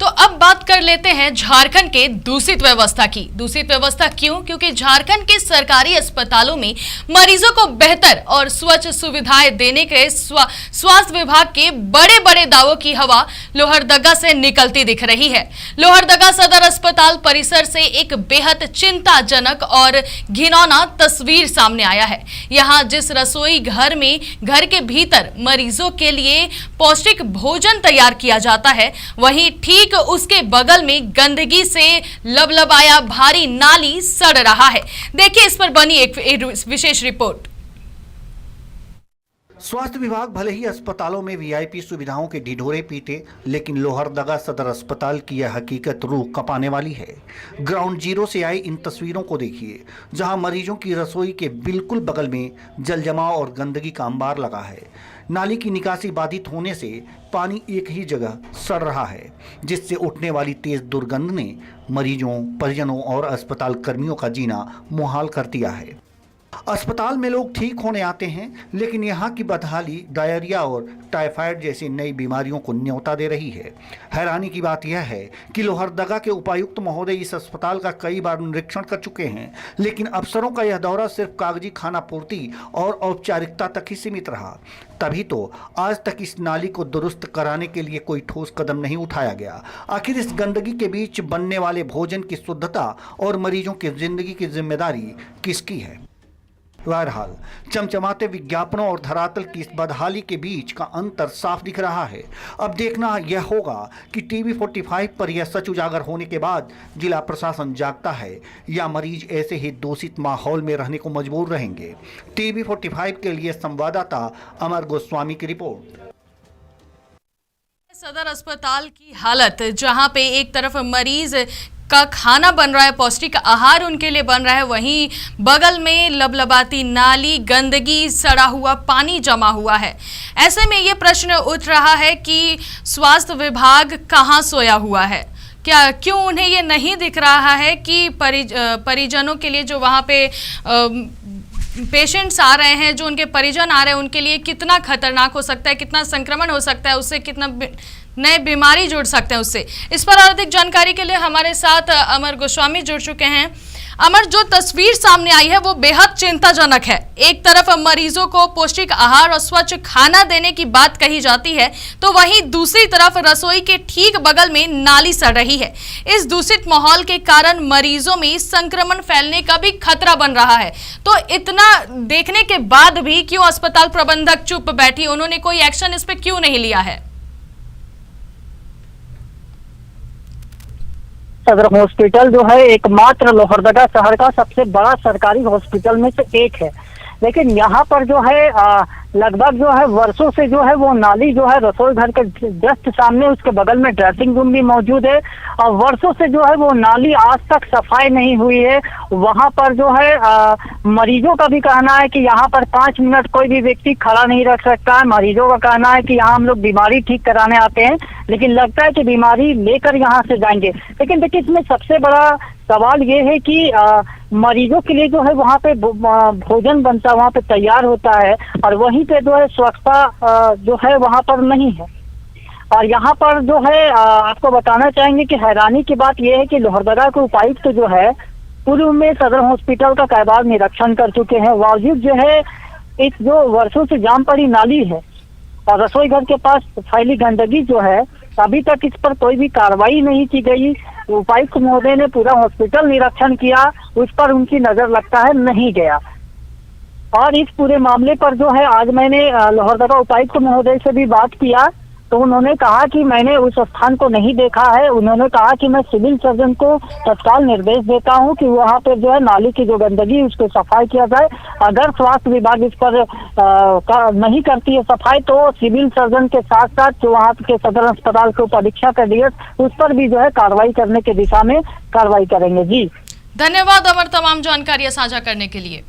अब बात कर लेते हैं झारखंड के दूषित व्यवस्था की। दूषित व्यवस्था क्यों? क्योंकि झारखंड के सरकारी अस्पतालों में मरीजों को बेहतर और स्वच्छ सुविधाएं देने के स्वास्थ्य विभाग के बड़े बड़े दावों की हवा लोहरदगा से निकलती दिख रही है। लोहरदगा सदर अस्पताल परिसर से एक बेहद चिंताजनक और घिनौना तस्वीर सामने आया है। यहाँ जिस रसोई घर में घर के भीतर मरीजों के लिए पौष्टिक भोजन तैयार किया जाता है, वहीं ठीक उसके बगल में गंदगी से लबलबाया भारी नाली सड़ रहा है। देखिए इस पर बनी एक विशेष रिपोर्ट। स्वास्थ्य विभाग भले ही अस्पतालों में वीआईपी सुविधाओं के ढिढोरे पीटे, लेकिन लोहरदगा सदर अस्पताल की यह हकीकत रूह कपाने वाली है। ग्राउंड जीरो से आई इन तस्वीरों को देखिए, जहां मरीजों की रसोई के बिल्कुल बगल में जल जमाव और गंदगी का अंबार लगा है। नाली की निकासी बाधित होने से पानी एक ही जगह सड़ रहा है, जिससे उठने वाली तेज दुर्गंध ने मरीजों, परिजनों और अस्पताल कर्मियों का जीना मुहाल कर दिया है। अस्पताल में लोग ठीक होने आते हैं, लेकिन यहाँ की बदहाली डायरिया और टाइफाइड जैसी नई बीमारियों को न्योता दे रही है। हैरानी की बात यह है कि लोहरदगा के उपायुक्त महोदय इस अस्पताल का कई बार निरीक्षण कर चुके हैं, लेकिन अफसरों का यह दौरा सिर्फ कागजी खाना पूर्ति और औपचारिकता तक ही सीमित रहा। तभी तो आज तक इस नाली को दुरुस्त कराने के लिए कोई ठोस कदम नहीं उठाया गया। आखिर इस गंदगी के बीच बनने वाले भोजन की शुद्धता और मरीजों की जिंदगी की जिम्मेदारी किसकी है? बहरहाल चमचमाते विज्ञापनों और धरातल की इस बदहाली के बीच का अंतर साफ दिख रहा है। अब देखना यह होगा कि टीवी 45 पर यह सच उजागर होने के बाद जिला प्रशासन जागता है या मरीज ऐसे ही दूषित माहौल में रहने को मजबूर रहेंगे। टीवी 45 के लिए संवाददाता अमर गोस्वामी की रिपोर्ट। सदर अस्पताल की हालत, जहां पे एक तरफ मरीज का खाना बन रहा है, पौष्टिक आहार उनके लिए बन रहा है, वहीं बगल में लबलबाती नाली, गंदगी, सड़ा हुआ पानी जमा हुआ है। ऐसे में ये प्रश्न उठ रहा है कि स्वास्थ्य विभाग कहाँ सोया हुआ है? क्यों उन्हें ये नहीं दिख रहा है कि परिजनों के लिए जो वहाँ पे पेशेंट्स आ रहे हैं, जो उनके परिजन आ रहे हैं, उनके लिए कितना खतरनाक हो सकता है, कितना संक्रमण हो सकता है, उससे कितना नए बीमारी जुड़ सकते हैं उससे। इस पर और अधिक जानकारी के लिए हमारे साथ अमर गोस्वामी जुड़ चुके हैं। अमर, जो तस्वीर सामने आई है वो बेहद चिंताजनक है। एक तरफ मरीजों को पौष्टिक आहार और स्वच्छ खाना देने की बात कही जाती है, तो वहीं दूसरी तरफ रसोई के ठीक बगल में नाली सड़ रही है। इस दूषित माहौल के कारण मरीजों में संक्रमण फैलने का भी खतरा बन रहा है। तो इतना देखने के बाद भी क्यों अस्पताल प्रबंधक चुप बैठी? उन्होंने कोई एक्शन इस पर क्यों नहीं लिया है? सदर हॉस्पिटल जो है एकमात्र लोहरदगा शहर का सबसे बड़ा सरकारी हॉस्पिटल में से एक है, लेकिन यहाँ पर जो है लगभग जो है वर्षों से जो है वो नाली जो है रसोई घर के जस्ट सामने, उसके बगल में ड्रेसिंग रूम भी मौजूद है, और वर्षों से जो है वो नाली आज तक सफाई नहीं हुई है। वहाँ पर जो है मरीजों का भी कहना है कि यहाँ पर 5 मिनट कोई भी व्यक्ति खड़ा नहीं रख सकता है। मरीजों का कहना है कि यहाँ हम लोग बीमारी ठीक कराने आते हैं, लेकिन लगता है कि बीमारी लेकर यहाँ से जाएंगे। लेकिन देखिए, इसमें सबसे बड़ा सवाल ये है कि मरीजों के लिए जो है वहाँ पे भोजन बनता है, वहाँ पे तैयार होता है, और वहीं पे जो है स्वच्छता जो है वहाँ पर नहीं है। और यहाँ पर जो है आपको बताना चाहेंगे कि हैरानी की बात यह है कि लोहरदगा के उपायुक्त जो है पूर्व में सदर हॉस्पिटल का कई बार निरीक्षण कर चुके हैं, बावजूद जो है इस जो वर्षों से जाम पड़ी नाली है और रसोई घर के पास फैली गंदगी जो है, अभी तक इस पर कोई भी कार्रवाई नहीं की गई। उपायुक्त महोदय ने पूरा हॉस्पिटल निरीक्षण किया, उस पर उनकी नजर लगता है नहीं गया। और इस पूरे मामले पर जो है आज मैंने लोहरदगा उपायुक्त महोदय से भी बात किया, तो उन्होंने कहा कि मैंने उस स्थान को नहीं देखा है। उन्होंने कहा कि मैं सिविल सर्जन को तत्काल निर्देश देता हूं कि वहां पर जो है नाली की जो गंदगी उसको सफाई किया जाए। अगर स्वास्थ्य विभाग इस पर नहीं करती है सफाई, तो सिविल सर्जन के साथ साथ जो वहाँ के सदर अस्पताल के उप अधीक्षक है उस पर भी जो है कार्रवाई करने की दिशा में कार्रवाई करेंगे। जी धन्यवाद अमर, तमाम जानकारियां साझा करने के लिए।